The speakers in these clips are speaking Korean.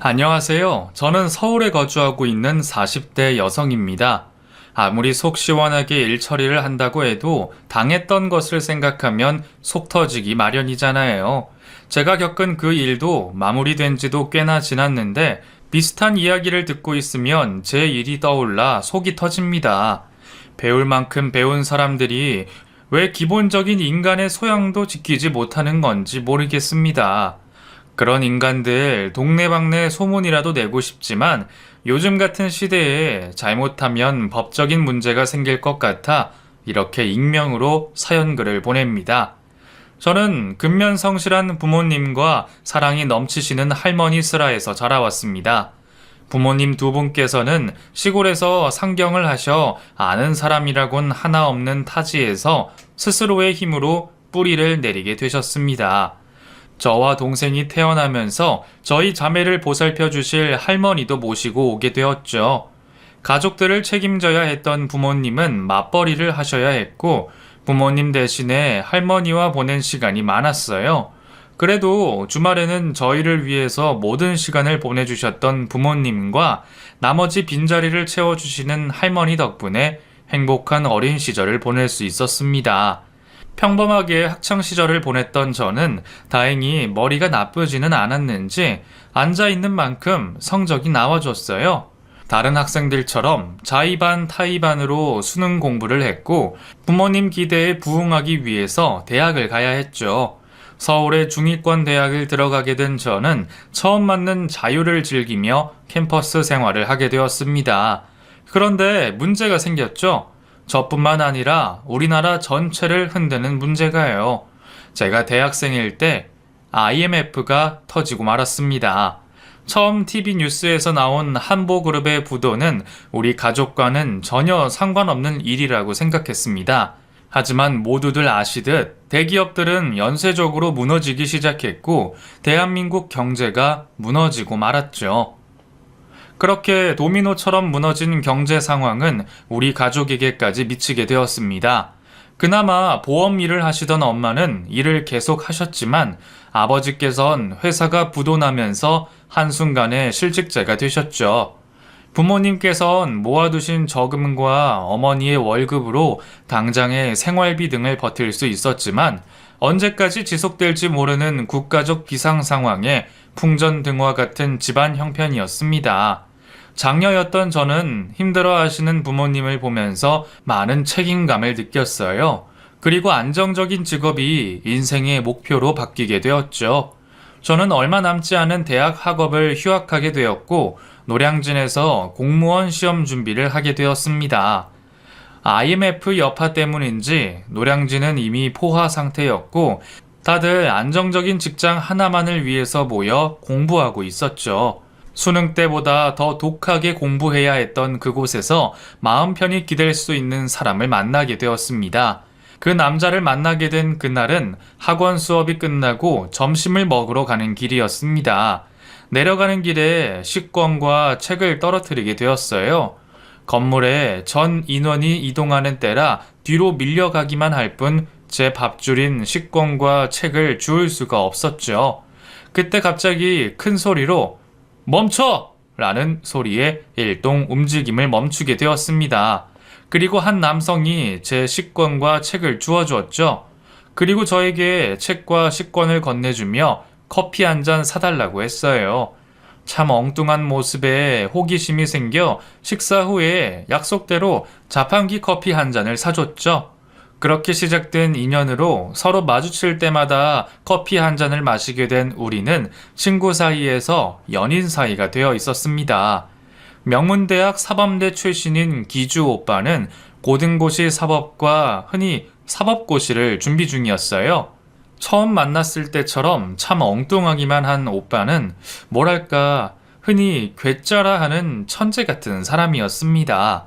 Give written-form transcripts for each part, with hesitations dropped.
안녕하세요. 저는 서울에 거주하고 있는 40대 여성입니다. 아무리 속 시원하게 일 처리를 한다고 해도 당했던 것을 생각하면 속 터지기 마련이잖아요. 제가 겪은 그 일도 마무리된 지도 꽤나 지났는데 비슷한 이야기를 듣고 있으면 제 일이 떠올라 속이 터집니다. 배울 만큼 배운 사람들이 왜 기본적인 인간의 소양도 지키지 못하는 건지 모르겠습니다. 그런 인간들 동네방네 소문이라도 내고 싶지만 요즘 같은 시대에 잘못하면 법적인 문제가 생길 것 같아 이렇게 익명으로 사연글을 보냅니다. 저는 근면성실한 부모님과 사랑이 넘치시는 할머니 슬하에서 자라왔습니다. 부모님 두 분께서는 시골에서 상경을 하셔 아는 사람이라곤 하나 없는 타지에서 스스로의 힘으로 뿌리를 내리게 되셨습니다. 저와 동생이 태어나면서 저희 자매를 보살펴 주실 할머니도 모시고 오게 되었죠. 가족들을 책임져야 했던 부모님은 맞벌이를 하셔야 했고 부모님 대신에 할머니와 보낸 시간이 많았어요. 그래도 주말에는 저희를 위해서 모든 시간을 보내주셨던 부모님과 나머지 빈자리를 채워주시는 할머니 덕분에 행복한 어린 시절을 보낼 수 있었습니다. 평범하게 학창시절을 보냈던 저는 다행히 머리가 나쁘지는 않았는지 앉아있는 만큼 성적이 나와줬어요. 다른 학생들처럼 자의반 타의반으로 수능 공부를 했고 부모님 기대에 부응하기 위해서 대학을 가야 했죠. 서울의 중위권 대학을 들어가게 된 저는 처음 맞는 자유를 즐기며 캠퍼스 생활을 하게 되었습니다. 그런데 문제가 생겼죠. 저뿐만 아니라 우리나라 전체를 흔드는 문제가요. 제가 대학생일 때 IMF가 터지고 말았습니다. 처음 TV 뉴스에서 나온 한보그룹의 부도는 우리 가족과는 전혀 상관없는 일이라고 생각했습니다. 하지만 모두들 아시듯 대기업들은 연쇄적으로 무너지기 시작했고 대한민국 경제가 무너지고 말았죠. 그렇게 도미노처럼 무너진 경제 상황은 우리 가족에게까지 미치게 되었습니다. 그나마 보험 일을 하시던 엄마는 일을 계속 하셨지만 아버지께선 회사가 부도나면서 한순간에 실직자가 되셨죠. 부모님께선 모아두신 저금과 어머니의 월급으로 당장의 생활비 등을 버틸 수 있었지만 언제까지 지속될지 모르는 국가적 비상 상황에 풍전등화 같은 집안 형편이었습니다. 장녀였던 저는 힘들어 하시는 부모님을 보면서 많은 책임감을 느꼈어요. 그리고 안정적인 직업이 인생의 목표로 바뀌게 되었죠. 저는 얼마 남지 않은 대학 학업을 휴학하게 되었고 노량진에서 공무원 시험 준비를 하게 되었습니다. IMF 여파 때문인지 노량진은 이미 포화 상태였고 다들 안정적인 직장 하나만을 위해서 모여 공부하고 있었죠. 수능 때보다 더 독하게 공부해야 했던 그곳에서 마음 편히 기댈 수 있는 사람을 만나게 되었습니다. 그 남자를 만나게 된 그날은 학원 수업이 끝나고 점심을 먹으러 가는 길이었습니다. 내려가는 길에 식권과 책을 떨어뜨리게 되었어요. 건물에 전 인원이 이동하는 때라 뒤로 밀려가기만 할 뿐 제 밥줄인 식권과 책을 주울 수가 없었죠. 그때 갑자기 큰 소리로 멈춰! 라는 소리에 일동 움직임을 멈추게 되었습니다. 그리고 한 남성이 제 식권과 책을 주워주었죠. 그리고 저에게 책과 식권을 건네주며 커피 한 잔 사달라고 했어요. 참 엉뚱한 모습에 호기심이 생겨 식사 후에 약속대로 자판기 커피 한 잔을 사줬죠. 그렇게 시작된 인연으로 서로 마주칠 때마다 커피 한 잔을 마시게 된 우리는 친구 사이에서 연인 사이가 되어 있었습니다. 명문대학 사범대 출신인 기주 오빠는 고등고시 사법과 흔히 사법고시를 준비 중이었어요. 처음 만났을 때처럼 참 엉뚱하기만 한 오빠는 뭐랄까 흔히 괴짜라 하는 천재 같은 사람이었습니다.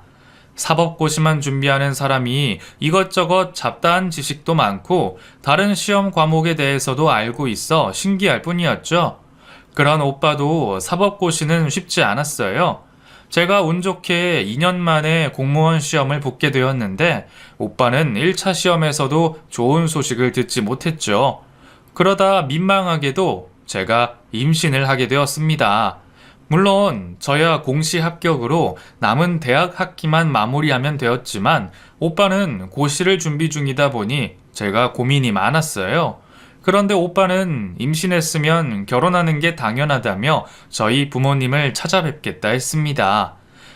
사법고시만 준비하는 사람이 이것저것 잡다한 지식도 많고 다른 시험 과목에 대해서도 알고 있어 신기할 뿐이었죠. 그런 오빠도 사법고시는 쉽지 않았어요. 제가 운 좋게 2년 만에 공무원 시험을 붙게 되었는데 오빠는 1차 시험에서도 좋은 소식을 듣지 못했죠. 그러다 민망하게도 제가 임신을 하게 되었습니다. 물론 저야 공시 합격으로 남은 대학 학기만 마무리하면 되었지만 오빠는 고시를 준비 중이다 보니 제가 고민이 많았어요. 그런데 오빠는 임신했으면 결혼하는 게 당연하다며 저희 부모님을 찾아뵙겠다 했습니다.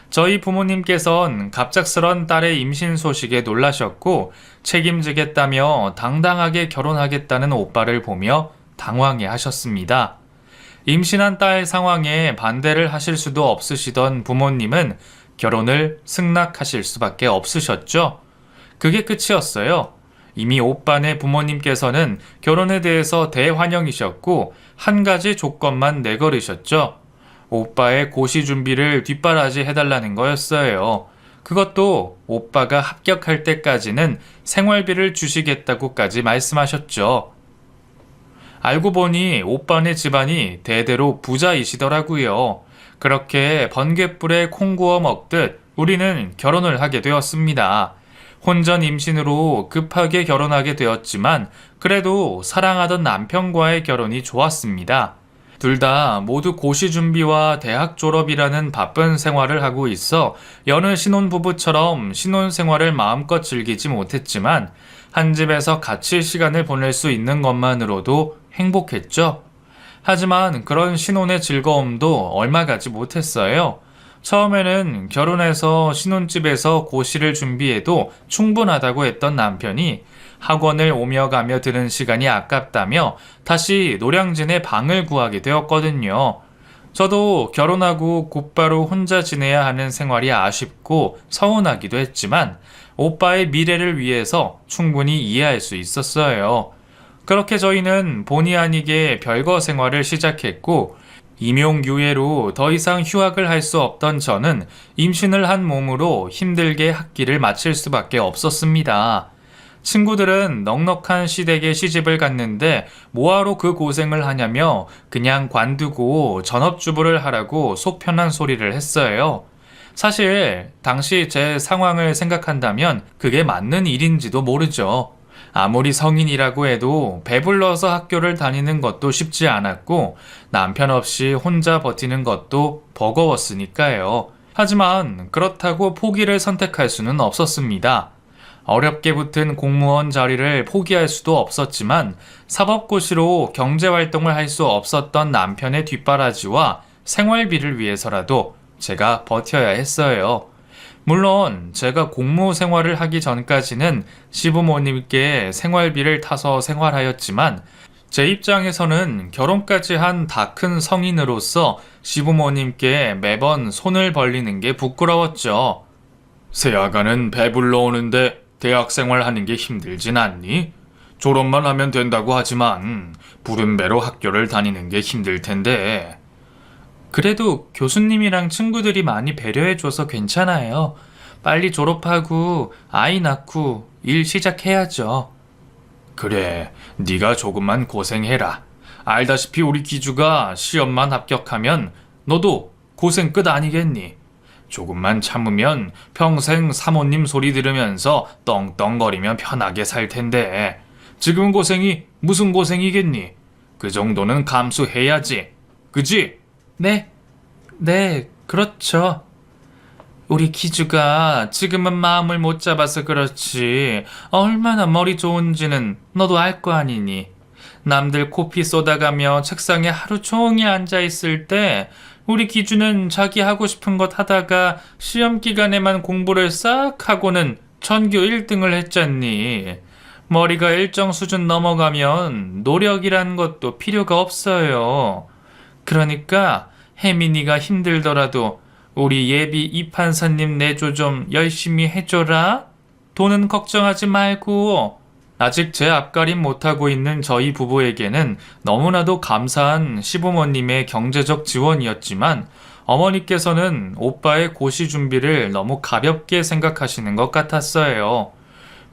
저희 부모님께선 갑작스런 딸의 임신 소식에 놀라셨고 책임지겠다며 당당하게 결혼하겠다는 오빠를 보며 당황해 하셨습니다. 임신한 딸 상황에 반대를 하실 수도 없으시던 부모님은 결혼을 승낙하실 수밖에 없으셨죠. 그게 끝이었어요. 이미 오빠네 부모님께서는 결혼에 대해서 대환영이셨고 한 가지 조건만 내걸으셨죠. 오빠의 고시 준비를 뒷바라지 해달라는 거였어요. 그것도 오빠가 합격할 때까지는 생활비를 주시겠다고까지 말씀하셨죠. 알고 보니 오빠네 집안이 대대로 부자이시더라고요. 그렇게 번갯불에 콩 구워 먹듯 우리는 결혼을 하게 되었습니다. 혼전 임신으로 급하게 결혼하게 되었지만 그래도 사랑하던 남편과의 결혼이 좋았습니다. 둘 다 모두 고시 준비와 대학 졸업이라는 바쁜 생활을 하고 있어 여느 신혼부부처럼 신혼생활을 마음껏 즐기지 못했지만 한 집에서 같이 시간을 보낼 수 있는 것만으로도 행복했죠. 하지만 그런 신혼의 즐거움도 얼마 가지 못했어요. 처음에는 결혼해서 신혼집에서 고시를 준비해도 충분하다고 했던 남편이 학원을 오며 가며 드는 시간이 아깝다며 다시 노량진에 방을 구하게 되었거든요. 저도 결혼하고 곧바로 혼자 지내야 하는 생활이 아쉽고 서운하기도 했지만 오빠의 미래를 위해서 충분히 이해할 수 있었어요. 그렇게 저희는 본의 아니게 별거 생활을 시작했고 임용유예로 더 이상 휴학을 할 수 없던 저는 임신을 한 몸으로 힘들게 학기를 마칠 수밖에 없었습니다. 친구들은 넉넉한 시댁에 시집을 갔는데 뭐하러 그 고생을 하냐며 그냥 관두고 전업주부를 하라고 속 편한 소리를 했어요. 사실 당시 제 상황을 생각한다면 그게 맞는 일인지도 모르죠. 아무리 성인이라고 해도 배불러서 학교를 다니는 것도 쉽지 않았고 남편 없이 혼자 버티는 것도 버거웠으니까요. 하지만 그렇다고 포기를 선택할 수는 없었습니다. 어렵게 붙은 공무원 자리를 포기할 수도 없었지만 사법고시로 경제활동을 할 수 없었던 남편의 뒷바라지와 생활비를 위해서라도 제가 버텨야 했어요. 물론 제가 공무 생활을 하기 전까지는 시부모님께 생활비를 타서 생활하였지만 제 입장에서는 결혼까지 한 다 큰 성인으로서 시부모님께 매번 손을 벌리는 게 부끄러웠죠. 새아가는 배불러 오는데 대학생활 하는 게 힘들진 않니? 졸업만 하면 된다고 하지만 부른 배로 학교를 다니는 게 힘들 텐데. 그래도 교수님이랑 친구들이 많이 배려해줘서 괜찮아요. 빨리 졸업하고 아이 낳고 일 시작해야죠. 그래, 네가 조금만 고생해라. 알다시피 우리 기주가 시험만 합격하면 너도 고생 끝 아니겠니? 조금만 참으면 평생 사모님 소리 들으면서 떵떵거리며 편하게 살 텐데 지금 고생이 무슨 고생이겠니? 그 정도는 감수해야지. 그지? 네, 그렇죠. 우리 기주가 지금은 마음을 못 잡아서 그렇지 얼마나 머리 좋은지는 너도 알 거 아니니. 남들 코피 쏟아가며 책상에 하루 종일 앉아있을 때 우리 기주는 자기 하고 싶은 것 하다가 시험 기간에만 공부를 싹 하고는 전교 1등을 했잖니. 머리가 일정 수준 넘어가면 노력이란 것도 필요가 없어요. 그러니까 혜민이가 힘들더라도 우리 예비 이판사님 내조 좀 열심히 해줘라. 돈은 걱정하지 말고. 아직 제 앞가림 못하고 있는 저희 부부에게는 너무나도 감사한 시부모님의 경제적 지원이었지만 어머니께서는 오빠의 고시 준비를 너무 가볍게 생각하시는 것 같았어요.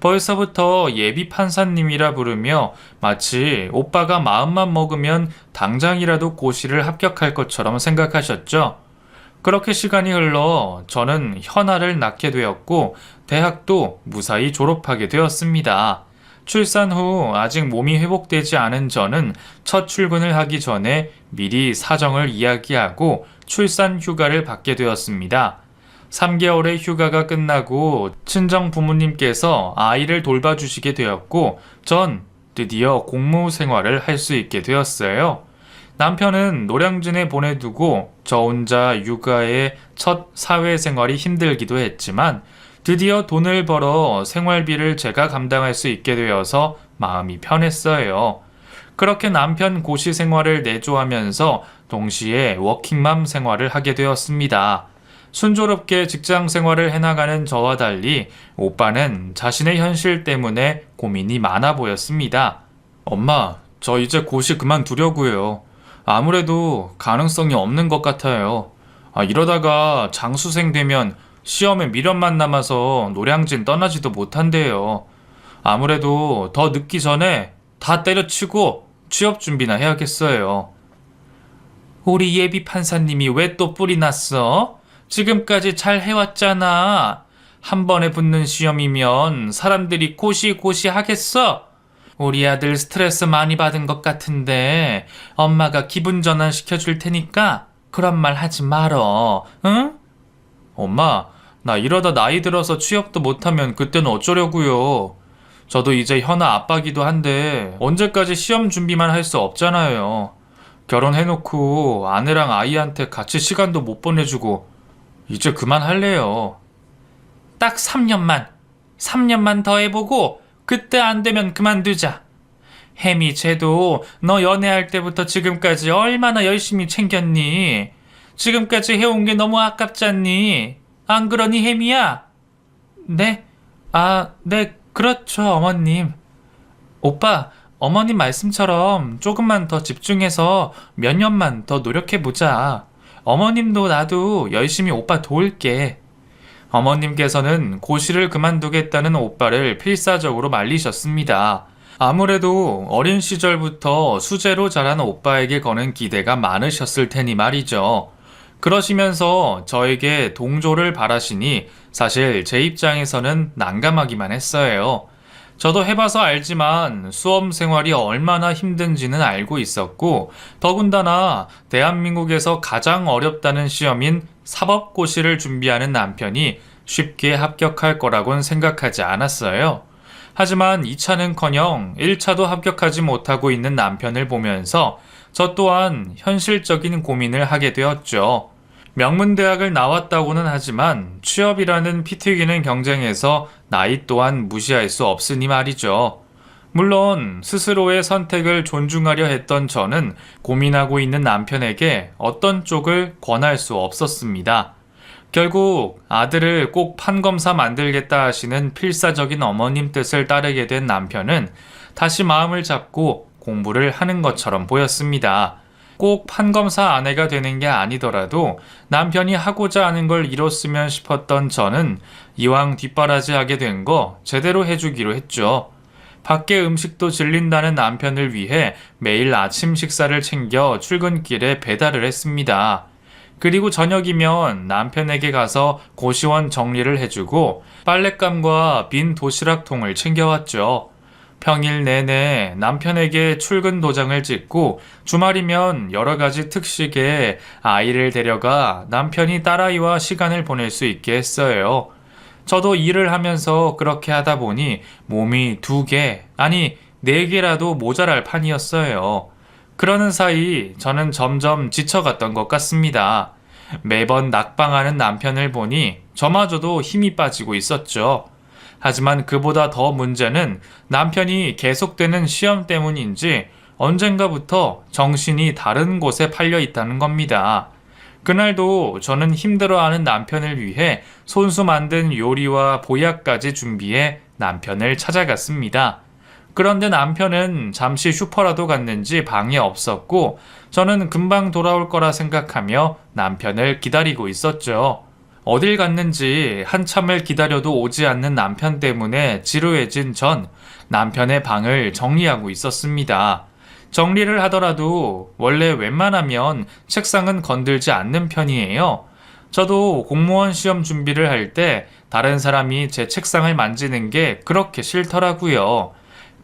벌써부터 예비 판사님이라 부르며 마치 오빠가 마음만 먹으면 당장이라도 고시를 합격할 것처럼 생각하셨죠. 그렇게 시간이 흘러 저는 현아를 낳게 되었고 대학도 무사히 졸업하게 되었습니다. 출산 후 아직 몸이 회복되지 않은 저는 첫 출근을 하기 전에 미리 사정을 이야기하고 출산 휴가를 받게 되었습니다. 3개월의 휴가가 끝나고 친정 부모님께서 아이를 돌봐주시게 되었고 전 드디어 공무 생활을 할 수 있게 되었어요. 남편은 노량진에 보내두고 저 혼자 육아의 첫 사회생활이 힘들기도 했지만 드디어 돈을 벌어 생활비를 제가 감당할 수 있게 되어서 마음이 편했어요. 그렇게 남편 고시 생활을 내조하면서 동시에 워킹맘 생활을 하게 되었습니다. 순조롭게 직장 생활을 해나가는 저와 달리 오빠는 자신의 현실 때문에 고민이 많아 보였습니다. 엄마, 저 이제 고시 그만두려고요. 아무래도 가능성이 없는 것 같아요. 이러다가 장수생 되면 시험에 미련만 남아서 노량진 떠나지도 못한대요. 아무래도 더 늦기 전에 다 때려치고 취업 준비나 해야겠어요. 우리 예비 판사님이 왜 또 뿔이 났어? 지금까지 잘 해왔잖아. 한 번에 붙는 시험이면 사람들이 고시고시 하겠어? 우리 아들 스트레스 많이 받은 것 같은데 엄마가 기분 전환 시켜줄 테니까 그런 말 하지 말어. 응? 엄마, 나 이러다 나이 들어서 취업도 못하면 그때는 어쩌려고요. 저도 이제 현아 아빠기도 한데 언제까지 시험 준비만 할 수 없잖아요. 결혼해놓고 아내랑 아이한테 같이 시간도 못 보내주고 이제 그만할래요. 딱 3년만 더 해보고 그때 안 되면 그만두자. 혜미, 쟤도 너 연애할 때부터 지금까지 얼마나 열심히 챙겼니? 지금까지 해온 게 너무 아깝잖니? 안 그러니, 혜미야? 네? 네, 그렇죠, 어머님. 오빠, 어머님 말씀처럼 조금만 더 집중해서 몇 년만 더 노력해보자. 어머님도 나도 열심히 오빠 도울게. 어머님께서는 고시를 그만두겠다는 오빠를 필사적으로 말리셨습니다. 아무래도 어린 시절부터 수재로 자란 오빠에게 거는 기대가 많으셨을 테니 말이죠. 그러시면서 저에게 동조를 바라시니 사실 제 입장에서는 난감하기만 했어요. 저도 해봐서 알지만 수험 생활이 얼마나 힘든지는 알고 있었고 더군다나 대한민국에서 가장 어렵다는 시험인 사법고시를 준비하는 남편이 쉽게 합격할 거라곤 생각하지 않았어요. 하지만 2차는커녕 1차도 합격하지 못하고 있는 남편을 보면서 저 또한 현실적인 고민을 하게 되었죠. 명문대학을 나왔다고는 하지만 취업이라는 피 튀기는 경쟁에서 나이 또한 무시할 수 없으니 말이죠. 물론 스스로의 선택을 존중하려 했던 저는 고민하고 있는 남편에게 어떤 쪽을 권할 수 없었습니다. 결국 아들을 꼭 판검사 만들겠다 하시는 필사적인 어머님 뜻을 따르게 된 남편은 다시 마음을 잡고 공부를 하는 것처럼 보였습니다. 꼭 판검사 아내가 되는 게 아니더라도 남편이 하고자 하는 걸 이뤘으면 싶었던 저는 이왕 뒷바라지하게 된 거 제대로 해주기로 했죠. 밖에 음식도 질린다는 남편을 위해 매일 아침 식사를 챙겨 출근길에 배달을 했습니다. 그리고 저녁이면 남편에게 가서 고시원 정리를 해주고 빨랫감과 빈 도시락통을 챙겨왔죠. 평일 내내 남편에게 출근 도장을 찍고 주말이면 여러 가지 특식에 아이를 데려가 남편이 딸아이와 시간을 보낼 수 있게 했어요. 저도 일을 하면서 그렇게 하다 보니 몸이 2개, 아니 4개라도 모자랄 판이었어요. 그러는 사이 저는 점점 지쳐갔던 것 같습니다. 매번 낙방하는 남편을 보니 저마저도 힘이 빠지고 있었죠. 하지만 그보다 더 문제는 남편이 계속되는 시험 때문인지 언젠가부터 정신이 다른 곳에 팔려 있다는 겁니다. 그날도 저는 힘들어하는 남편을 위해 손수 만든 요리와 보약까지 준비해 남편을 찾아갔습니다. 그런데 남편은 잠시 슈퍼라도 갔는지 방에 없었고 저는 금방 돌아올 거라 생각하며 남편을 기다리고 있었죠. 어딜 갔는지 한참을 기다려도 오지 않는 남편 때문에 지루해진 전 남편의 방을 정리하고 있었습니다. 정리를 하더라도 원래 웬만하면 책상은 건들지 않는 편이에요. 저도 공무원 시험 준비를 할 때 다른 사람이 제 책상을 만지는 게 그렇게 싫더라고요.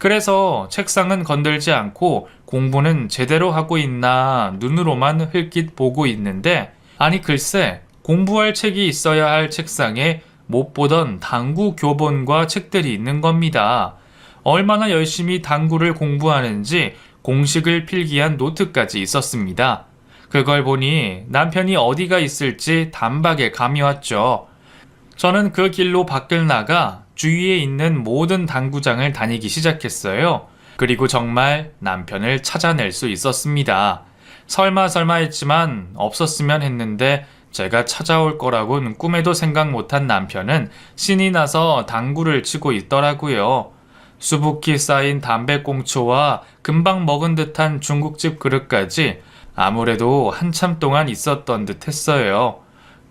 그래서 책상은 건들지 않고 공부는 제대로 하고 있나 눈으로만 흘낏 보고 있는데, 아니 글쎄, 공부할 책이 있어야 할 책상에 못 보던 당구 교본과 책들이 있는 겁니다. 얼마나 열심히 당구를 공부하는지 공식을 필기한 노트까지 있었습니다. 그걸 보니 남편이 어디가 있을지 단박에 감이 왔죠. 저는 그 길로 밖을 나가 주위에 있는 모든 당구장을 다니기 시작했어요. 그리고 정말 남편을 찾아낼 수 있었습니다. 설마 했지만 없었으면 했는데, 제가 찾아올 거라고는 꿈에도 생각 못한 남편은 신이 나서 당구를 치고 있더라고요. 수북히 쌓인 담배꽁초와 금방 먹은 듯한 중국집 그릇까지 아무래도 한참 동안 있었던 듯 했어요.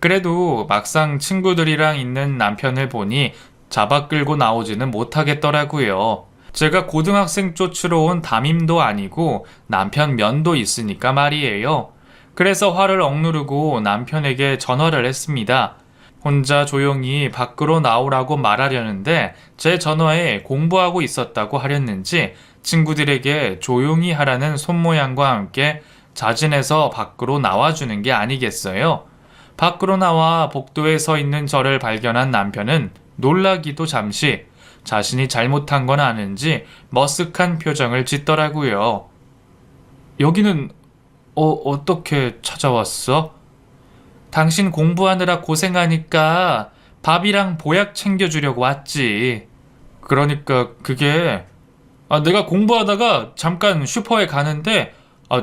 그래도 막상 친구들이랑 있는 남편을 보니 잡아 끌고 나오지는 못하겠더라고요. 제가 고등학생 쫓으러 온 담임도 아니고 남편 면도 있으니까 말이에요. 그래서 화를 억누르고 남편에게 전화를 했습니다. 혼자 조용히 밖으로 나오라고 말하려는데 제 전화에 공부하고 있었다고 하렸는지 친구들에게 조용히 하라는 손모양과 함께 자진해서 밖으로 나와주는 게 아니겠어요? 밖으로 나와 복도에 서 있는 저를 발견한 남편은 놀라기도 잠시, 자신이 잘못한 건 아는지 머쓱한 표정을 짓더라고요. 여기는 어떻게 찾아왔어? 당신 공부하느라 고생하니까 밥이랑 보약 챙겨주려고 왔지. 그러니까 그게 내가 공부하다가 잠깐 슈퍼에 가는데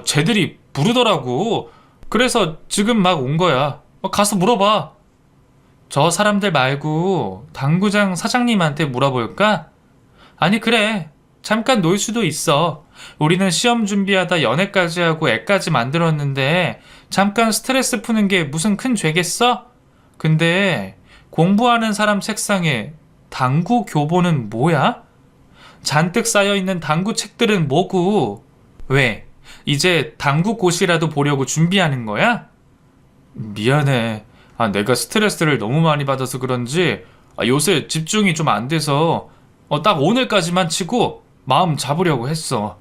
쟤들이 부르더라고. 그래서 지금 막 온 거야. 가서 물어봐. 저 사람들 말고 당구장 사장님한테 물어볼까? 아니 그래. 잠깐 놀 수도 있어. 우리는 시험 준비하다 연애까지 하고 애까지 만들었는데 잠깐 스트레스 푸는 게 무슨 큰 죄겠어? 근데 공부하는 사람 책상에 당구 교본은 뭐야? 잔뜩 쌓여있는 당구 책들은 뭐고? 왜? 이제 당구꽃이라도 보려고 준비하는 거야? 미안해. 내가 스트레스를 너무 많이 받아서 그런지 요새 집중이 좀 안 돼서 딱 오늘까지만 치고 마음 잡으려고 했어.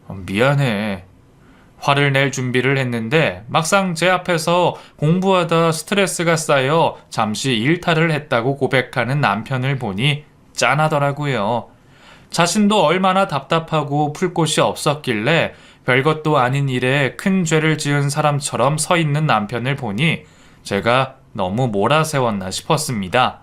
미안해. 화를 낼 준비를 했는데 막상 제 앞에서 공부하다 스트레스가 쌓여 잠시 일탈을 했다고 고백하는 남편을 보니 짠하더라고요. 자신도 얼마나 답답하고 풀 곳이 없었길래 별것도 아닌 일에 큰 죄를 지은 사람처럼 서 있는 남편을 보니 제가 너무 몰아세웠나 싶었습니다.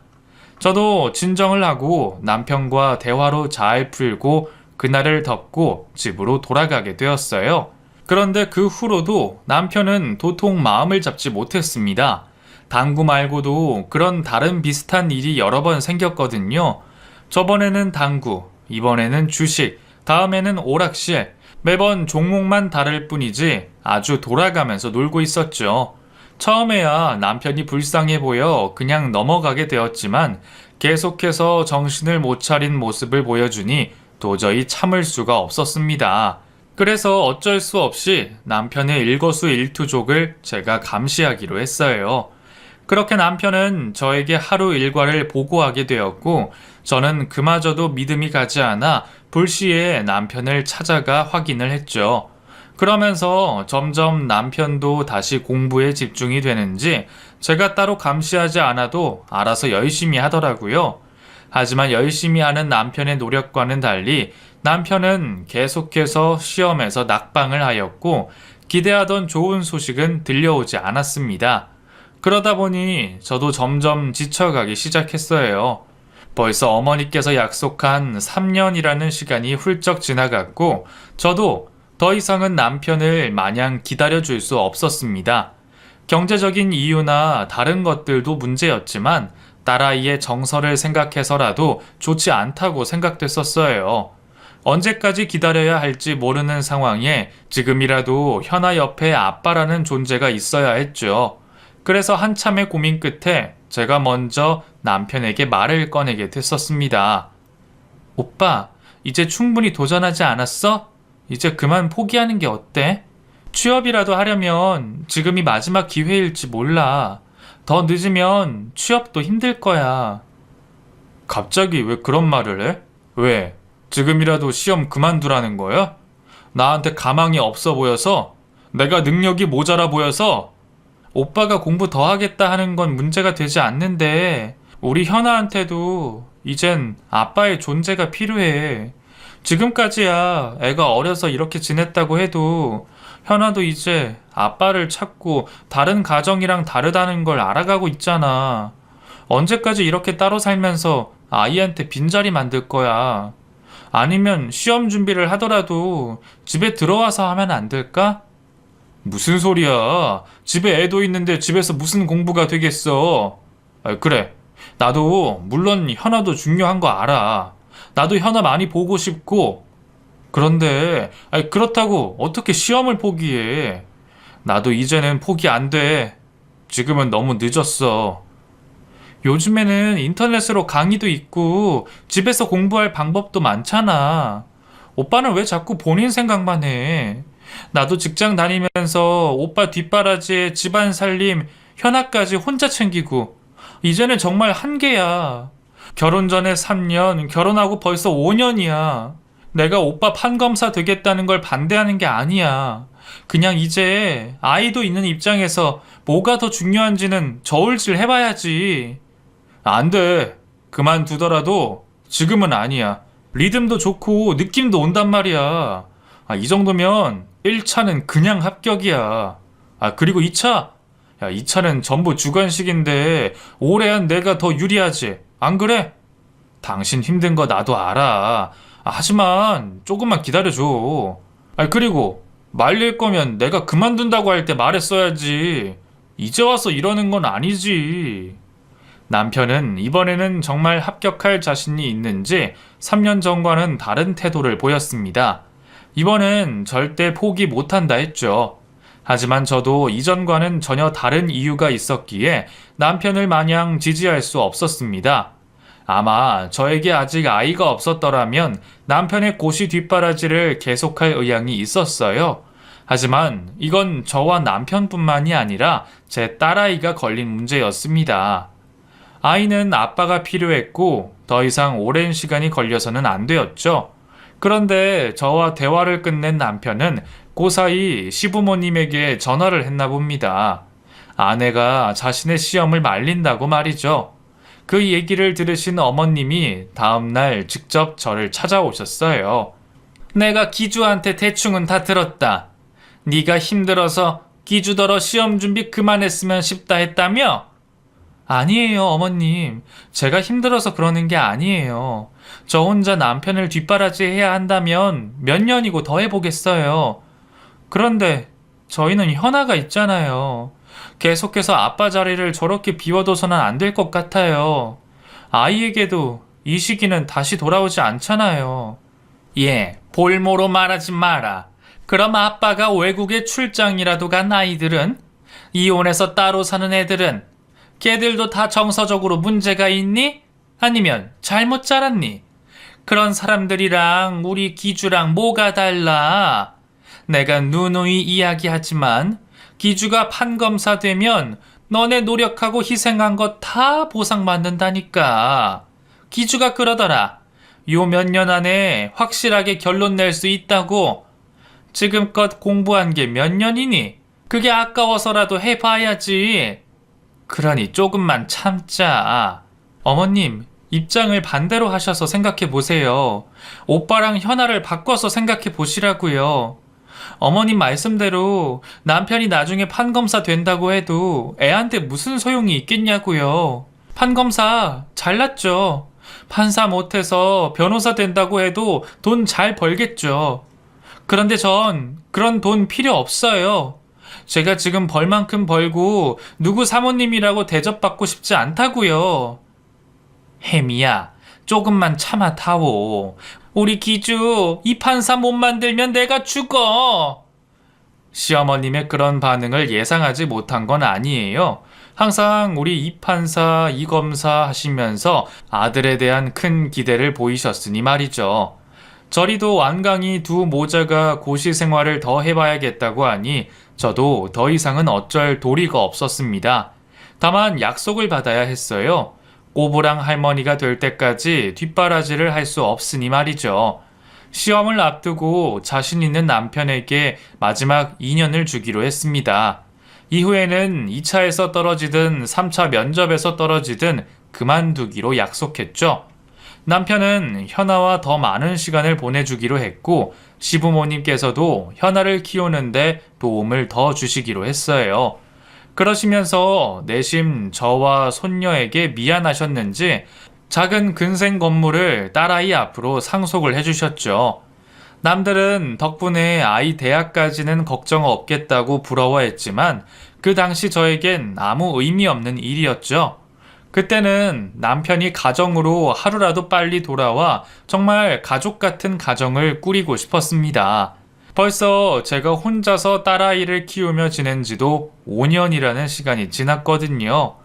저도 진정을 하고 남편과 대화로 잘 풀고 그날을 덮고 집으로 돌아가게 되었어요. 그런데 그 후로도 남편은 도통 마음을 잡지 못했습니다. 당구 말고도 그런 다른 비슷한 일이 여러 번 생겼거든요. 저번에는 당구, 이번에는 주식, 다음에는 오락실, 매번 종목만 다를 뿐이지 아주 돌아가면서 놀고 있었죠. 처음에야 남편이 불쌍해 보여 그냥 넘어가게 되었지만 계속해서 정신을 못 차린 모습을 보여주니 도저히 참을 수가 없었습니다. 그래서 어쩔 수 없이 남편의 일거수일투족을 제가 감시하기로 했어요. 그렇게 남편은 저에게 하루 일과를 보고하게 되었고 저는 그마저도 믿음이 가지 않아 불시에 남편을 찾아가 확인을 했죠. 그러면서 점점 남편도 다시 공부에 집중이 되는지 제가 따로 감시하지 않아도 알아서 열심히 하더라고요. 하지만 열심히 하는 남편의 노력과는 달리 남편은 계속해서 시험에서 낙방을 하였고 기대하던 좋은 소식은 들려오지 않았습니다. 그러다 보니 저도 점점 지쳐가기 시작했어요. 벌써 어머니께서 약속한 3년이라는 시간이 훌쩍 지나갔고 저도 더 이상은 남편을 마냥 기다려줄 수 없었습니다. 경제적인 이유나 다른 것들도 문제였지만 딸아이의 정서를 생각해서라도 좋지 않다고 생각됐었어요. 언제까지 기다려야 할지 모르는 상황에 지금이라도 현아 옆에 아빠라는 존재가 있어야 했죠. 그래서 한참의 고민 끝에 제가 먼저 남편에게 말을 꺼내게 됐었습니다. 오빠, 이제 충분히 도전하지 않았어? 이제 그만 포기하는 게 어때? 취업이라도 하려면 지금이 마지막 기회일지 몰라. 더 늦으면 취업도 힘들 거야. 갑자기 왜 그런 말을 해? 왜? 지금이라도 시험 그만두라는 거야? 나한테 가망이 없어 보여서? 내가 능력이 모자라 보여서? 오빠가 공부 더 하겠다 하는 건 문제가 되지 않는데, 우리 현아한테도 이젠 아빠의 존재가 필요해. 지금까지야 애가 어려서 이렇게 지냈다고 해도 현아도 이제 아빠를 찾고 다른 가정이랑 다르다는 걸 알아가고 있잖아. 언제까지 이렇게 따로 살면서 아이한테 빈자리 만들 거야? 아니면 시험 준비를 하더라도 집에 들어와서 하면 안 될까? 무슨 소리야? 집에 애도 있는데 집에서 무슨 공부가 되겠어? 그래. 나도 물론 현아도 중요한 거 알아. 나도 현아 많이 보고 싶고. 그런데 그렇다고 어떻게 시험을 포기해? 나도 이제는 포기 안 돼. 지금은 너무 늦었어. 요즘에는 인터넷으로 강의도 있고 집에서 공부할 방법도 많잖아. 오빠는 왜 자꾸 본인 생각만 해? 나도 직장 다니면서 오빠 뒷바라지에 집안 살림, 현아까지 혼자 챙기고 이제는 정말 한계야. 결혼 전에 3년, 결혼하고 벌써 5년이야. 내가 오빠 판검사 되겠다는 걸 반대하는 게 아니야. 그냥 이제 아이도 있는 입장에서 뭐가 더 중요한지는 저울질 해봐야지. 안 돼. 그만두더라도 지금은 아니야. 리듬도 좋고 느낌도 온단 말이야. 이 정도면 1차는 그냥 합격이야. 그리고 2차? 2차는 전부 주관식인데 올해한 내가 더 유리하지. 안 그래? 당신 힘든 거 나도 알아. 하지만 조금만 기다려줘. 그리고 말릴 거면 내가 그만둔다고 할 때 말했어야지. 이제 와서 이러는 건 아니지. 남편은 이번에는 정말 합격할 자신이 있는지 3년 전과는 다른 태도를 보였습니다. 이번엔 절대 포기 못한다 했죠. 하지만 저도 이전과는 전혀 다른 이유가 있었기에 남편을 마냥 지지할 수 없었습니다. 아마 저에게 아직 아이가 없었더라면 남편의 고시 뒷바라지를 계속할 의향이 있었어요. 하지만 이건 저와 남편뿐만이 아니라 제 딸아이가 걸린 문제였습니다. 아이는 아빠가 필요했고 더 이상 오랜 시간이 걸려서는 안 되었죠. 그런데 저와 대화를 끝낸 남편은 그 사이 시부모님에게 전화를 했나 봅니다. 아내가 자신의 시험을 말린다고 말이죠. 그 얘기를 들으신 어머님이 다음날 직접 저를 찾아오셨어요. 내가 기주한테 대충은 다 들었다. 네가 힘들어서 기주더러 시험 준비 그만했으면 싶다 했다며? 아니에요, 어머님. 제가 힘들어서 그러는 게 아니에요. 저 혼자 남편을 뒷바라지 해야 한다면 몇 년이고 더 해보겠어요. 그런데 저희는 현아가 있잖아요. 계속해서 아빠 자리를 저렇게 비워둬서는 안 될 것 같아요. 아이에게도 이 시기는 다시 돌아오지 않잖아요. 볼모로 말하지 마라. 그럼 아빠가 외국에 출장이라도 간 아이들은? 이혼해서 따로 사는 애들은? 걔들도 다 정서적으로 문제가 있니? 아니면 잘못 자랐니? 그런 사람들이랑 우리 기주랑 뭐가 달라? 내가 누누이 이야기하지만 기주가 판검사 되면 너네 노력하고 희생한 거 다 보상받는다니까. 기주가 그러더라. 요 몇 년 안에 확실하게 결론 낼 수 있다고. 지금껏 공부한 게 몇 년이니? 그게 아까워서라도 해봐야지. 그러니 조금만 참자. 어머님, 입장을 반대로 하셔서 생각해 보세요. 오빠랑 현아를 바꿔서 생각해 보시라고요. 어머님 말씀대로 남편이 나중에 판검사 된다고 해도 애한테 무슨 소용이 있겠냐고요. 판검사 잘났죠. 판사 못해서 변호사 된다고 해도 돈 잘 벌겠죠. 그런데 전 그런 돈 필요 없어요. 제가 지금 벌 만큼 벌고 누구 사모님이라고 대접받고 싶지 않다고요. 혜미야, 조금만 참아 타오. 우리 기주 이 판사 못 만들면 내가 죽어. 시어머님의 그런 반응을 예상하지 못한 건 아니에요. 항상 우리 이 판사, 이 검사 하시면서 아들에 대한 큰 기대를 보이셨으니 말이죠. 저리도 완강히 두 모자가 고시 생활을 더 해봐야겠다고 하니 저도 더 이상은 어쩔 도리가 없었습니다. 다만 약속을 받아야 했어요. 꼬부랑 할머니가 될 때까지 뒷바라지를 할 수 없으니 말이죠. 시험을 앞두고 자신 있는 남편에게 마지막 2년을 주기로 했습니다. 이후에는 2차에서 떨어지든 3차 면접에서 떨어지든 그만두기로 약속했죠. 남편은 현아와 더 많은 시간을 보내주기로 했고 시부모님께서도 현아를 키우는데 도움을 더 주시기로 했어요. 그러시면서 내심 저와 손녀에게 미안하셨는지 작은 근생 건물을 딸아이 앞으로 상속을 해주셨죠. 남들은 덕분에 아이 대학까지는 걱정 없겠다고 부러워했지만 그 당시 저에겐 아무 의미 없는 일이었죠. 그때는 남편이 가정으로 하루라도 빨리 돌아와 정말 가족 같은 가정을 꾸리고 싶었습니다. 벌써 제가 혼자서 딸아이를 키우며 지낸 지도 5년이라는 시간이 지났거든요.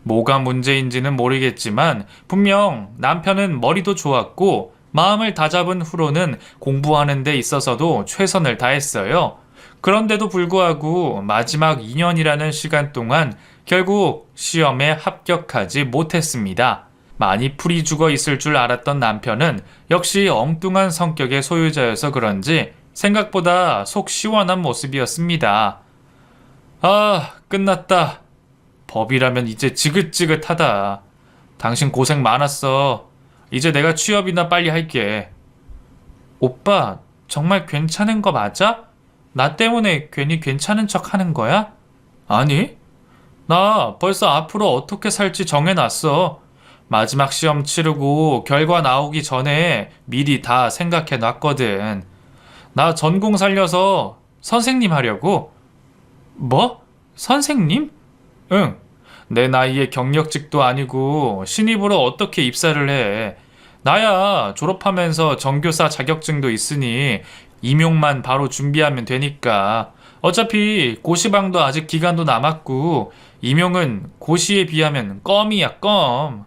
뭐가 문제인지는 모르겠지만 분명 남편은 머리도 좋았고 마음을 다잡은 후로는 공부하는 데 있어서도 최선을 다했어요. 그런데도 불구하고 마지막 2년이라는 시간 동안 결국 시험에 합격하지 못했습니다. 많이 풀이 죽어 있을 줄 알았던 남편은 역시 엉뚱한 성격의 소유자여서 그런지 생각보다 속 시원한 모습이었습니다. 아, 끝났다. 법이라면 이제 지긋지긋하다. 당신 고생 많았어. 이제 내가 취업이나 빨리 할게. 오빠, 정말 괜찮은 거 맞아? 나 때문에 괜히 괜찮은 척 하는 거야? 아니, 나 벌써 앞으로 어떻게 살지 정해놨어. 마지막 시험 치르고 결과 나오기 전에 미리 다 생각해 놨거든. 나 전공 살려서 선생님 하려고. 뭐? 선생님? 응. 내 나이에 경력직도 아니고 신입으로 어떻게 입사를 해. 나야 졸업하면서 전교사 자격증도 있으니 임용만 바로 준비하면 되니까. 어차피 고시방도 아직 기간도 남았고 임용은 고시에 비하면 껌이야 껌.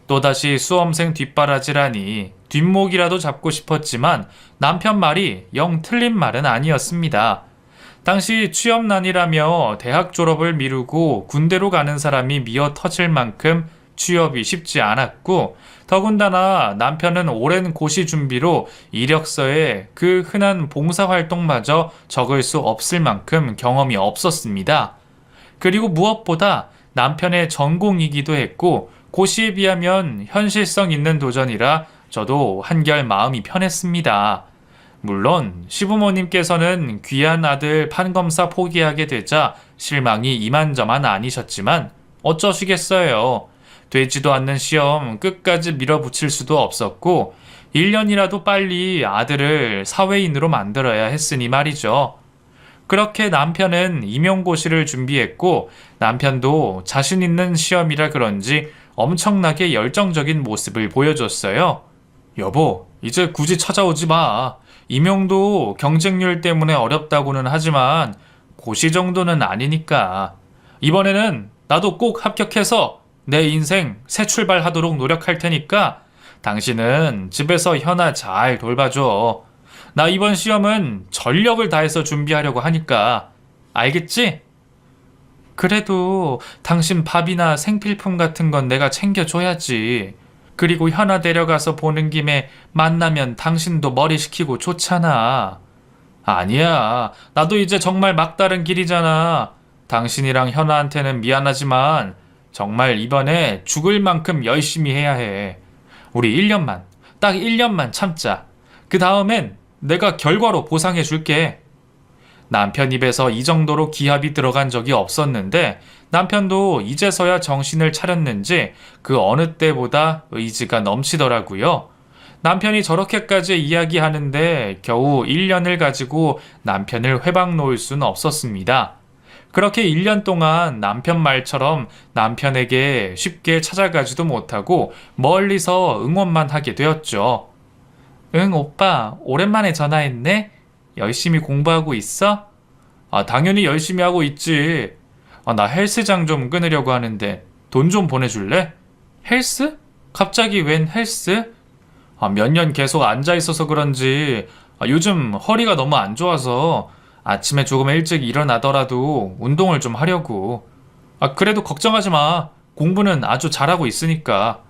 또다시 수험생 뒷바라지라니 뒷목이라도 잡고 싶었지만 남편 말이 영 틀린 말은 아니었습니다. 당시 취업난이라며 대학 졸업을 미루고 군대로 가는 사람이 미어 터질 만큼 취업이 쉽지 않았고 더군다나 남편은 오랜 고시 준비로 이력서에 그 흔한 봉사활동마저 적을 수 없을 만큼 경험이 없었습니다. 그리고 무엇보다 남편의 전공이기도 했고 고시에 비하면 현실성 있는 도전이라 저도 한결 마음이 편했습니다. 물론 시부모님께서는 귀한 아들 판검사 포기하게 되자 실망이 이만저만 아니셨지만 어쩌시겠어요. 되지도 않는 시험 끝까지 밀어붙일 수도 없었고 1년이라도 빨리 아들을 사회인으로 만들어야 했으니 말이죠. 그렇게 남편은 임용고시를 준비했고 남편도 자신 있는 시험이라 그런지 엄청나게 열정적인 모습을 보여줬어요. 여보, 이제 굳이 찾아오지 마. 임용도 경쟁률 때문에 어렵다고는 하지만 고시 정도는 아니니까. 이번에는 나도 꼭 합격해서 내 인생 새 출발하도록 노력할 테니까 당신은 집에서 현아 잘 돌봐줘. 나 이번 시험은 전력을 다해서 준비하려고 하니까. 알겠지? 그래도 당신 밥이나 생필품 같은 건 내가 챙겨줘야지. 그리고 현아 데려가서 보는 김에 만나면 당신도 머리 식히고 좋잖아. 아니야. 나도 이제 정말 막다른 길이잖아. 당신이랑 현아한테는 미안하지만 정말 이번에 죽을 만큼 열심히 해야 해. 우리 1년만, 딱 1년만 참자. 그 다음엔 내가 결과로 보상해 줄게. 남편 입에서 이 정도로 기합이 들어간 적이 없었는데 남편도 이제서야 정신을 차렸는지 그 어느 때보다 의지가 넘치더라고요. 남편이 저렇게까지 이야기하는데 겨우 1년을 가지고 남편을 회방 놓을 수는 없었습니다. 그렇게 1년 동안 남편 말처럼 남편에게 쉽게 찾아가지도 못하고 멀리서 응원만 하게 되었죠. 응, 오빠, 오랜만에 전화했네? 열심히 공부하고 있어? 아, 당연히 열심히 하고 있지. 아, 나 헬스장 좀 끊으려고 하는데 돈 좀 보내줄래? 헬스? 갑자기 웬 헬스? 아, 몇 년 계속 앉아있어서 그런지 요즘 허리가 너무 안 좋아서 아침에 조금 일찍 일어나더라도 운동을 좀 하려고. 아, 그래도 걱정하지 마. 공부는 아주 잘하고 있으니까.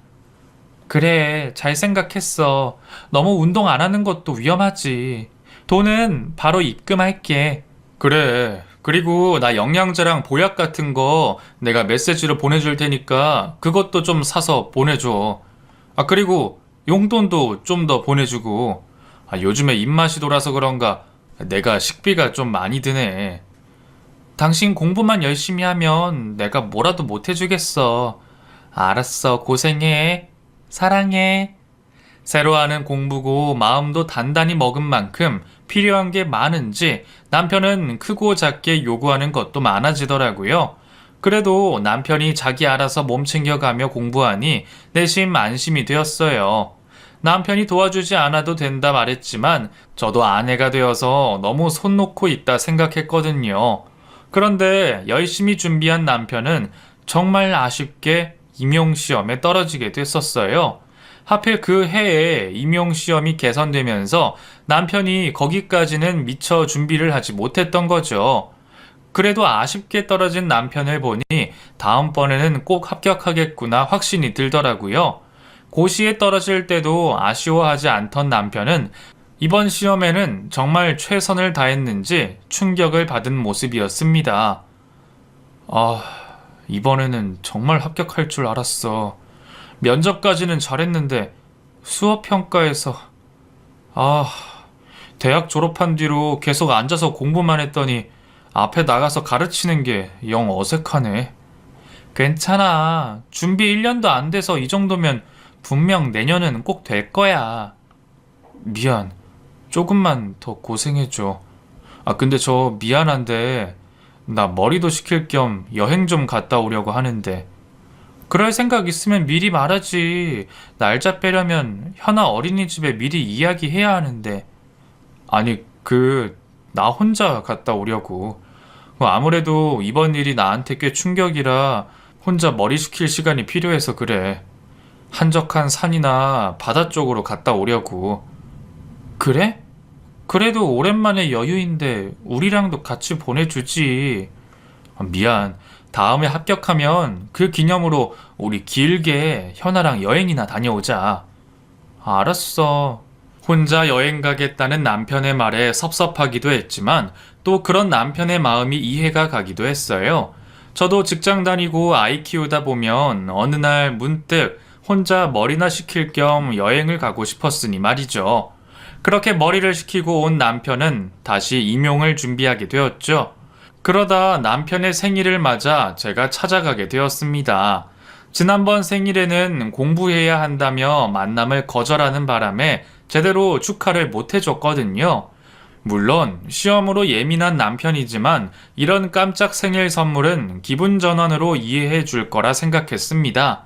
그래, 잘 생각했어. 너무 운동 안 하는 것도 위험하지. 돈은 바로 입금할게. 그래. 그리고 나 영양제랑 보약 같은 거 내가 메시지로 보내줄 테니까 그것도 좀 사서 보내줘. 아, 그리고 용돈도 좀 더 보내주고. 아, 요즘에 입맛이 돌아서 그런가 내가 식비가 좀 많이 드네. 당신 공부만 열심히 하면 내가 뭐라도 못 해주겠어. 알았어, 고생해. 사랑해. 새로 하는 공부고 마음도 단단히 먹은 만큼 필요한 게 많은지 남편은 크고 작게 요구하는 것도 많아지더라고요. 그래도 남편이 자기 알아서 몸 챙겨가며 공부하니 내심 안심이 되었어요. 남편이 도와주지 않아도 된다 말했지만 저도 아내가 되어서 너무 손 놓고 있다 생각했거든요. 그런데 열심히 준비한 남편은 정말 아쉽게 임용시험에 떨어지게 됐었어요. 하필 그 해에 임용시험이 개선되면서 남편이 거기까지는 미처 준비를 하지 못했던 거죠. 그래도 아쉽게 떨어진 남편을 보니 다음번에는 꼭 합격하겠구나 확신이 들더라고요. 고시에 떨어질 때도 아쉬워하지 않던 남편은 이번 시험에는 정말 최선을 다했는지 충격을 받은 모습이었습니다. 아, 이번에는 정말 합격할 줄 알았어. 면접까지는 잘했는데 수업평가에서 아, 대학 졸업한 뒤로 계속 앉아서 공부만 했더니 앞에 나가서 가르치는 게 영 어색하네. 괜찮아. 준비 1년도 안 돼서 이 정도면 분명 내년은 꼭 될 거야. 미안. 조금만 더 고생해줘. 아, 근데 저 미안한데 나 머리도 식힐 겸 여행 좀 갔다 오려고 하는데. 그럴 생각 있으면 미리 말하지. 날짜 빼려면 현아 어린이집에 미리 이야기해야 하는데. 아니, 나 혼자 갔다 오려고. 아무래도 이번 일이 나한테 꽤 충격이라 혼자 머리 식힐 시간이 필요해서 그래. 한적한 산이나 바다 쪽으로 갔다 오려고. 그래? 그래도 오랜만에 여유인데 우리랑도 같이 보내주지. 미안. 다음에 합격하면 그 기념으로 우리 길게 현아랑 여행이나 다녀오자. 알았어. 혼자 여행 가겠다는 남편의 말에 섭섭하기도 했지만 또 그런 남편의 마음이 이해가 가기도 했어요. 저도 직장 다니고 아이 키우다 보면 어느 날 문득 혼자 머리나 식힐 겸 여행을 가고 싶었으니 말이죠. 그렇게 머리를 식히고 온 남편은 다시 임용을 준비하게 되었죠. 그러다 남편의 생일을 맞아 제가 찾아가게 되었습니다. 지난번 생일에는 공부해야 한다며 만남을 거절하는 바람에 제대로 축하를 못 해줬거든요. 물론 시험으로 예민한 남편이지만 이런 깜짝 생일 선물은 기분 전환으로 이해해 줄 거라 생각했습니다.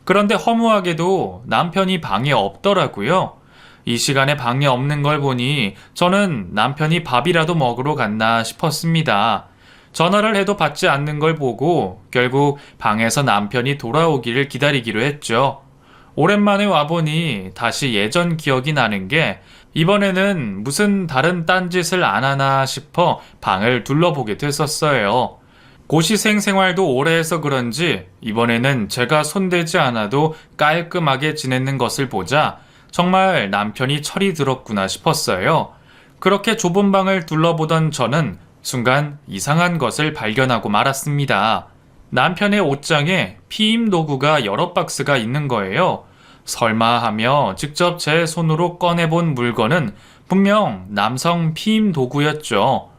그런데 허무하게도 남편이 방에 없더라고요. 이 시간에 방에 없는 걸 보니 저는 남편이 밥이라도 먹으러 갔나 싶었습니다. 전화를 해도 받지 않는 걸 보고 결국 방에서 남편이 돌아오기를 기다리기로 했죠. 오랜만에 와보니 다시 예전 기억이 나는 게 이번에는 무슨 다른 딴짓을 안 하나 싶어 방을 둘러보게 됐었어요. 고시생 생활도 오래 해서 그런지 이번에는 제가 손대지 않아도 깔끔하게 지내는 것을 보자 정말 남편이 철이 들었구나 싶었어요. 그렇게 좁은 방을 둘러보던 저는 순간 이상한 것을 발견하고 말았습니다. 남편의 옷장에 피임 도구가 여러 박스가 있는 거예요. 설마 하며 직접 제 손으로 꺼내본 물건은 분명 남성 피임 도구였죠.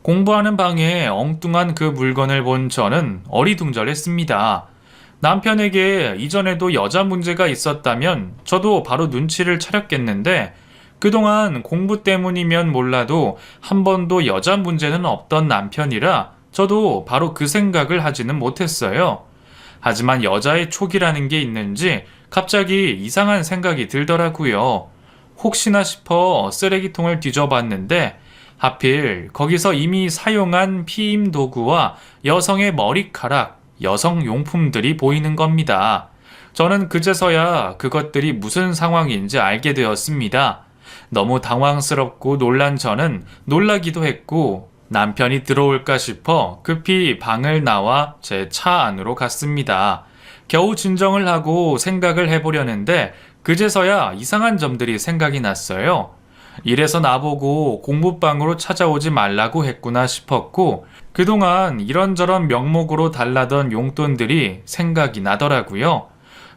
공부하는 방에 엉뚱한 그 물건을 본 저는 어리둥절했습니다. 남편에게 이전에도 여자 문제가 있었다면 저도 바로 눈치를 차렸겠는데 그동안 공부 때문이면 몰라도 한 번도 여자 문제는 없던 남편이라 저도 바로 그 생각을 하지는 못했어요. 하지만 여자의 촉이라는 게 있는지 갑자기 이상한 생각이 들더라고요. 혹시나 싶어 쓰레기통을 뒤져봤는데 하필 거기서 이미 사용한 피임 도구와 여성의 머리카락, 여성 용품들이 보이는 겁니다. 저는 그제서야 그것들이 무슨 상황인지 알게 되었습니다. 너무 당황스럽고 놀란 저는 놀라기도 했고 남편이 들어올까 싶어 급히 방을 나와 제 차 안으로 갔습니다. 겨우 진정을 하고 생각을 해보려는데 그제서야 이상한 점들이 생각이 났어요. 이래서 나보고 공부방으로 찾아오지 말라고 했구나 싶었고, 그동안 이런저런 명목으로 달라던 용돈들이 생각이 나더라고요.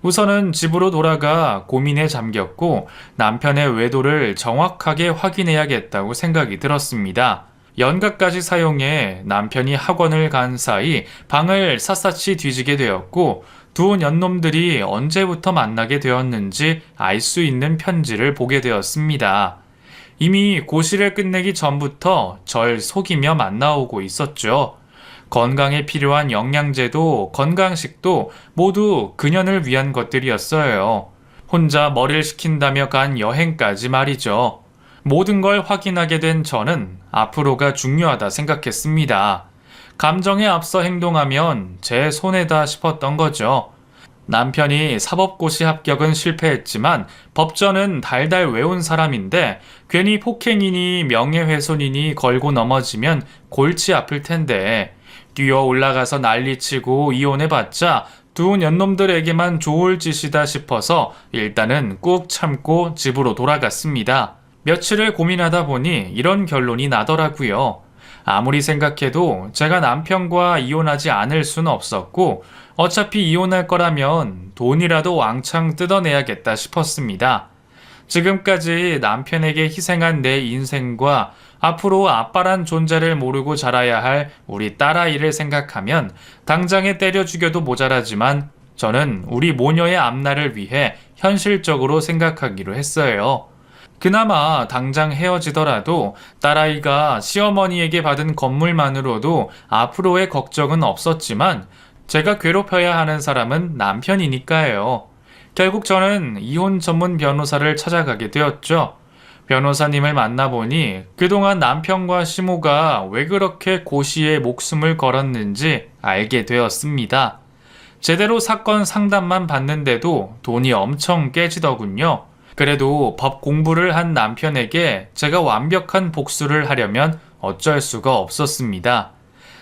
우선은 집으로 돌아가 고민에 잠겼고 남편의 외도를 정확하게 확인해야겠다고 생각이 들었습니다. 연가까지 사용해 남편이 학원을 간 사이 방을 샅샅이 뒤지게 되었고, 두 년놈들이 언제부터 만나게 되었는지 알 수 있는 편지를 보게 되었습니다. 이미 고시를 끝내기 전부터 절 속이며 만나오고 있었죠. 건강에 필요한 영양제도 건강식도 모두 그년을 위한 것들이었어요. 혼자 머리를 식힌다며 간 여행까지 말이죠. 모든 걸 확인하게 된 저는 앞으로가 중요하다 생각했습니다. 감정에 앞서 행동하면 제 손해다 싶었던 거죠. 남편이 사법고시 합격은 실패했지만 법전은 달달 외운 사람인데 괜히 폭행이니 명예훼손이니 걸고 넘어지면 골치 아플 텐데 뛰어 올라가서 난리치고 이혼해봤자 두 년놈들에게만 좋을 짓이다 싶어서 일단은 꾹 참고 집으로 돌아갔습니다. 며칠을 고민하다 보니 이런 결론이 나더라고요. 아무리 생각해도 제가 남편과 이혼하지 않을 순 없었고 어차피 이혼할 거라면 돈이라도 왕창 뜯어내야겠다 싶었습니다. 지금까지 남편에게 희생한 내 인생과 앞으로 아빠란 존재를 모르고 자라야 할 우리 딸아이를 생각하면 당장에 때려 죽여도 모자라지만 저는 우리 모녀의 앞날을 위해 현실적으로 생각하기로 했어요. 그나마 당장 헤어지더라도 딸아이가 시어머니에게 받은 건물만으로도 앞으로의 걱정은 없었지만 제가 괴롭혀야 하는 사람은 남편이니까요. 결국 저는 이혼 전문 변호사를 찾아가게 되었죠. 변호사님을 만나보니 그동안 남편과 시모가 왜 그렇게 고시에 목숨을 걸었는지 알게 되었습니다. 제대로 사건 상담만 받는데도 돈이 엄청 깨지더군요. 그래도 법 공부를 한 남편에게 제가 완벽한 복수를 하려면 어쩔 수가 없었습니다.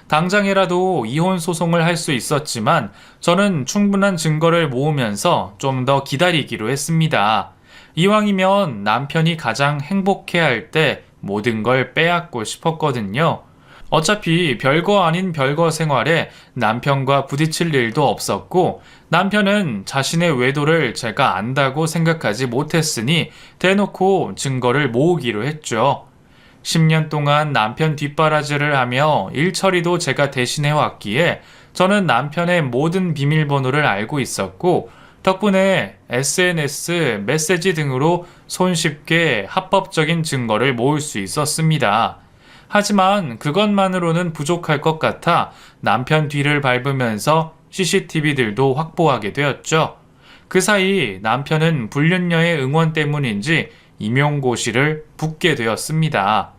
당장이라도 이혼 소송을 할 수 있었지만 저는 충분한 증거를 모으면서 좀 더 기다리기로 했습니다. 이왕이면 남편이 가장 행복해할 때 모든 걸 빼앗고 싶었거든요. 어차피 별거 아닌 별거 생활에 남편과 부딪힐 일도 없었고 남편은 자신의 외도를 제가 안다고 생각하지 못했으니 대놓고 증거를 모으기로 했죠. 10년 동안 남편 뒷바라지를 하며 일 처리도 제가 대신해 왔기에 저는 남편의 모든 비밀번호를 알고 있었고 덕분에 SNS, 메시지 등으로 손쉽게 합법적인 증거를 모을 수 있었습니다. 하지만 그것만으로는 부족할 것 같아 남편 뒤를 밟으면서 CCTV들도 확보하게 되었죠. 그 사이 남편은 불륜녀의 응원 때문인지 임용고시를 붙게 되었습니다.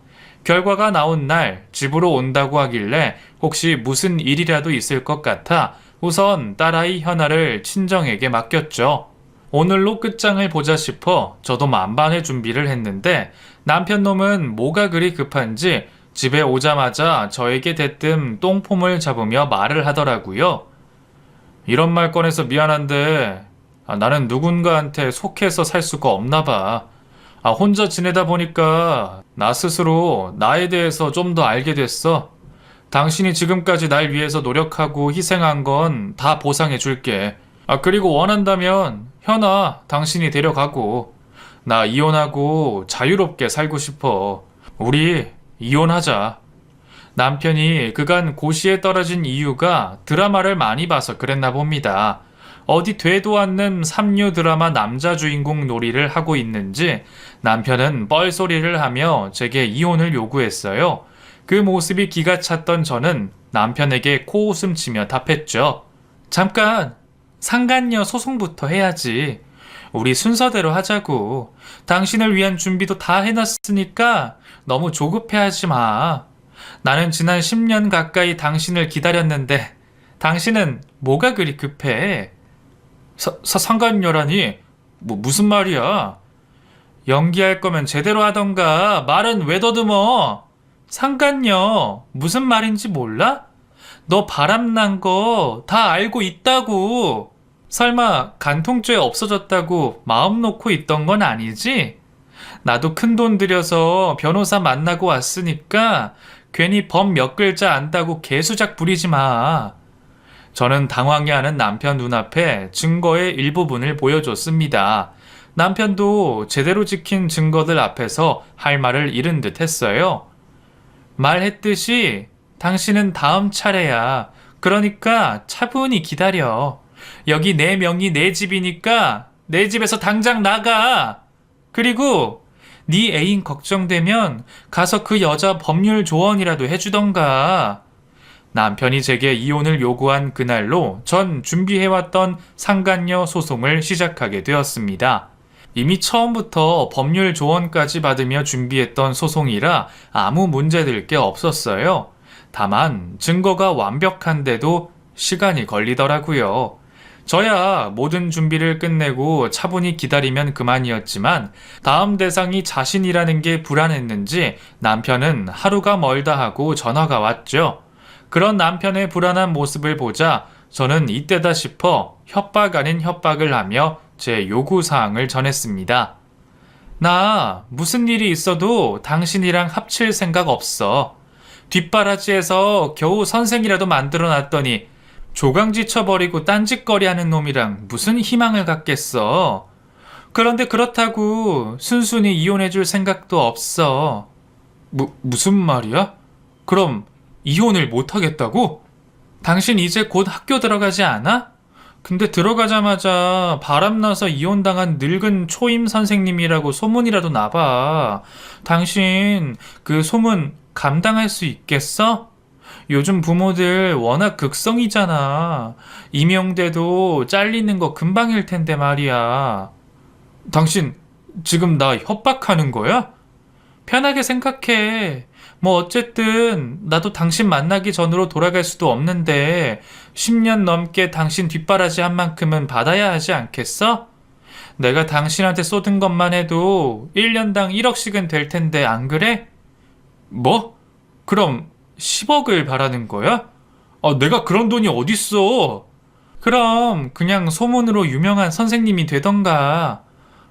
결과가 나온 날 집으로 온다고 하길래 혹시 무슨 일이라도 있을 것 같아 우선 딸아이 현아를 친정에게 맡겼죠. 오늘로 끝장을 보자 싶어 저도 만반의 준비를 했는데 남편 놈은 뭐가 그리 급한지 집에 오자마자 저에게 대뜸 똥폼을 잡으며 말을 하더라고요. 이런 말 꺼내서 미안한데 나는 누군가한테 속해서 살 수가 없나 봐. 혼자 지내다 보니까 나 스스로 나에 대해서 좀 더 알게 됐어. 당신이 지금까지 날 위해서 노력하고 희생한 건 다 보상해 줄게. 그리고 원한다면 현아 당신이 데려가고 나 이혼하고 자유롭게 살고 싶어. 우리 이혼하자. 남편이 그간 고시에 떨어진 이유가 드라마를 많이 봐서 그랬나 봅니다. 어디 되도 않는 삼류 드라마 남자 주인공 놀이를 하고 있는지 남편은 뻘소리를 하며 제게 이혼을 요구했어요. 그 모습이 기가 찼던 저는 남편에게 코웃음 치며 답했죠. 잠깐, 상간녀 소송부터 해야지. 우리 순서대로 하자고. 당신을 위한 준비도 다 해놨으니까 너무 조급해하지 마. 나는 지난 10년 가까이 당신을 기다렸는데 당신은 뭐가 그리 급해? 상간녀라니? 무슨 말이야? 연기할 거면 제대로 하던가. 말은 왜 더듬어? 상간녀, 무슨 말인지 몰라? 너 바람난 거 다 알고 있다고. 설마 간통죄 없어졌다고 마음 놓고 있던 건 아니지? 나도 큰돈 들여서 변호사 만나고 왔으니까 괜히 법 몇 글자 안다고 개수작 부리지 마. 저는 당황해하는 남편 눈앞에 증거의 일부분을 보여줬습니다. 남편도 제대로 지킨 증거들 앞에서 할 말을 잃은 듯 했어요. 말했듯이 당신은 다음 차례야. 그러니까 차분히 기다려. 여기 내 명의 내 집이니까 내 집에서 당장 나가. 그리고 네 애인 걱정되면 가서 그 여자 법률 조언이라도 해주던가. 남편이 제게 이혼을 요구한 그날로 전 준비해왔던 상간녀 소송을 시작하게 되었습니다. 이미 처음부터 법률 조언까지 받으며 준비했던 소송이라 아무 문제될 게 없었어요. 다만 증거가 완벽한데도 시간이 걸리더라고요. 저야 모든 준비를 끝내고 차분히 기다리면 그만이었지만 다음 대상이 자신이라는 게 불안했는지 남편은 하루가 멀다 하고 전화가 왔죠. 그런 남편의 불안한 모습을 보자 저는 이때다 싶어 협박 아닌 협박을 하며 제 요구사항을 전했습니다. 나 무슨 일이 있어도 당신이랑 합칠 생각 없어. 뒷바라지에서 겨우 선생이라도 만들어놨더니 조강지 쳐버리고 딴짓거리 하는 놈이랑 무슨 희망을 갖겠어. 그런데 그렇다고 순순히 이혼해줄 생각도 없어. 무슨 말이야? 그럼 이혼을 못하겠다고? 당신 이제 곧 학교 들어가지 않아? 근데 들어가자마자 바람나서 이혼당한 늙은 초임 선생님이라고 소문이라도 나봐. 당신 그 소문 감당할 수 있겠어? 요즘 부모들 워낙 극성이잖아. 임용돼도 잘리는 거 금방일 텐데 말이야. 당신 지금 나 협박하는 거야? 편하게 생각해. 뭐 어쨌든 나도 당신 만나기 전으로 돌아갈 수도 없는데 10년 넘게 당신 뒷바라지 한 만큼은 받아야 하지 않겠어? 내가 당신한테 쏟은 것만 해도 1년당 1억씩은 될 텐데 안 그래? 뭐? 그럼 10억을 바라는 거야? 내가 그런 돈이 어딨어? 그럼 그냥 소문으로 유명한 선생님이 되던가.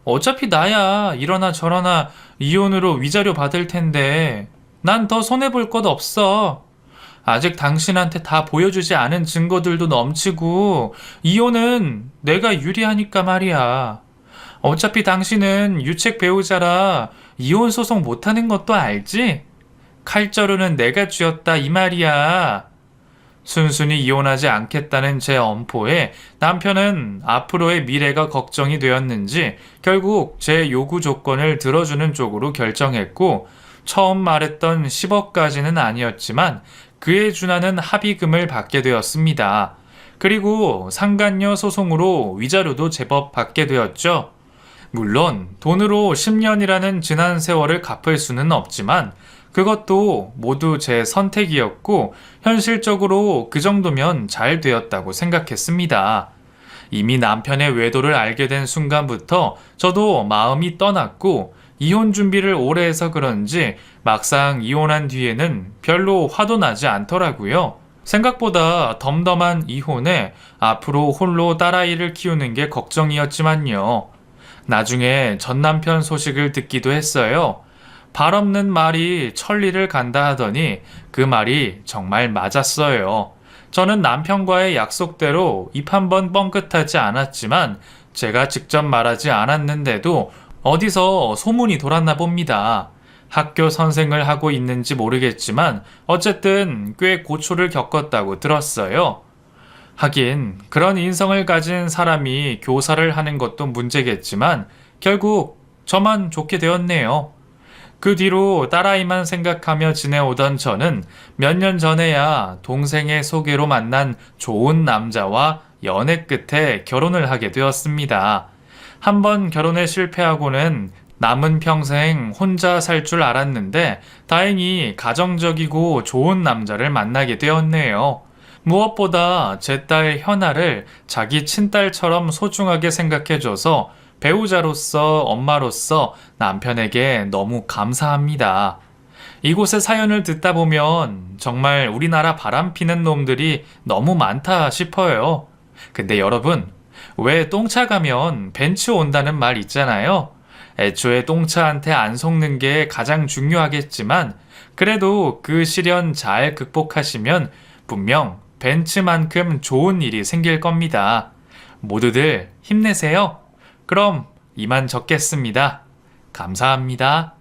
어차피 나야 이러나 저러나 이혼으로 위자료 받을 텐데 난 더 손해볼 것 없어. 아직 당신한테 다 보여주지 않은 증거들도 넘치고 이혼은 내가 유리하니까 말이야. 어차피 당신은 유책 배우자라 이혼 소송 못하는 것도 알지? 칼자루는 내가 쥐었다 이 말이야. 순순히 이혼하지 않겠다는 제 엄포에 남편은 앞으로의 미래가 걱정이 되었는지 결국 제 요구 조건을 들어주는 쪽으로 결정했고 처음 말했던 10억까지는 아니었지만 그에 준하는 합의금을 받게 되었습니다. 그리고 상간녀 소송으로 위자료도 제법 받게 되었죠. 물론 돈으로 10년이라는 지난 세월을 갚을 수는 없지만 그것도 모두 제 선택이었고 현실적으로 그 정도면 잘 되었다고 생각했습니다. 이미 남편의 외도를 알게 된 순간부터 저도 마음이 떠났고 이혼 준비를 오래 해서 그런지 막상 이혼한 뒤에는 별로 화도 나지 않더라고요. 생각보다 덤덤한 이혼에 앞으로 홀로 딸아이를 키우는 게 걱정이었지만요. 나중에 전 남편 소식을 듣기도 했어요. 발 없는 말이 천리를 간다 하더니 그 말이 정말 맞았어요. 저는 남편과의 약속대로 입 한 번 뻥끗하지 않았지만 제가 직접 말하지 않았는데도 어디서 소문이 돌았나 봅니다. 학교 선생을 하고 있는지 모르겠지만 어쨌든 꽤 고초를 겪었다고 들었어요. 하긴 그런 인성을 가진 사람이 교사를 하는 것도 문제겠지만 결국 저만 좋게 되었네요. 그 뒤로 딸아이만 생각하며 지내오던 저는 몇 년 전에야 동생의 소개로 만난 좋은 남자와 연애 끝에 결혼을 하게 되었습니다. 한번 결혼에 실패하고는 남은 평생 혼자 살 줄 알았는데 다행히 가정적이고 좋은 남자를 만나게 되었네요. 무엇보다 제 딸 현아를 자기 친딸처럼 소중하게 생각해줘서 배우자로서 엄마로서 남편에게 너무 감사합니다. 이곳의 사연을 듣다 보면 정말 우리나라 바람피는 놈들이 너무 많다 싶어요. 근데 여러분, 왜 똥차 가면 벤츠 온다는 말 있잖아요. 애초에 똥차한테 안 속는 게 가장 중요하겠지만 그래도 그 시련 잘 극복하시면 분명 벤츠만큼 좋은 일이 생길 겁니다. 모두들 힘내세요. 그럼 이만 적겠습니다. 감사합니다.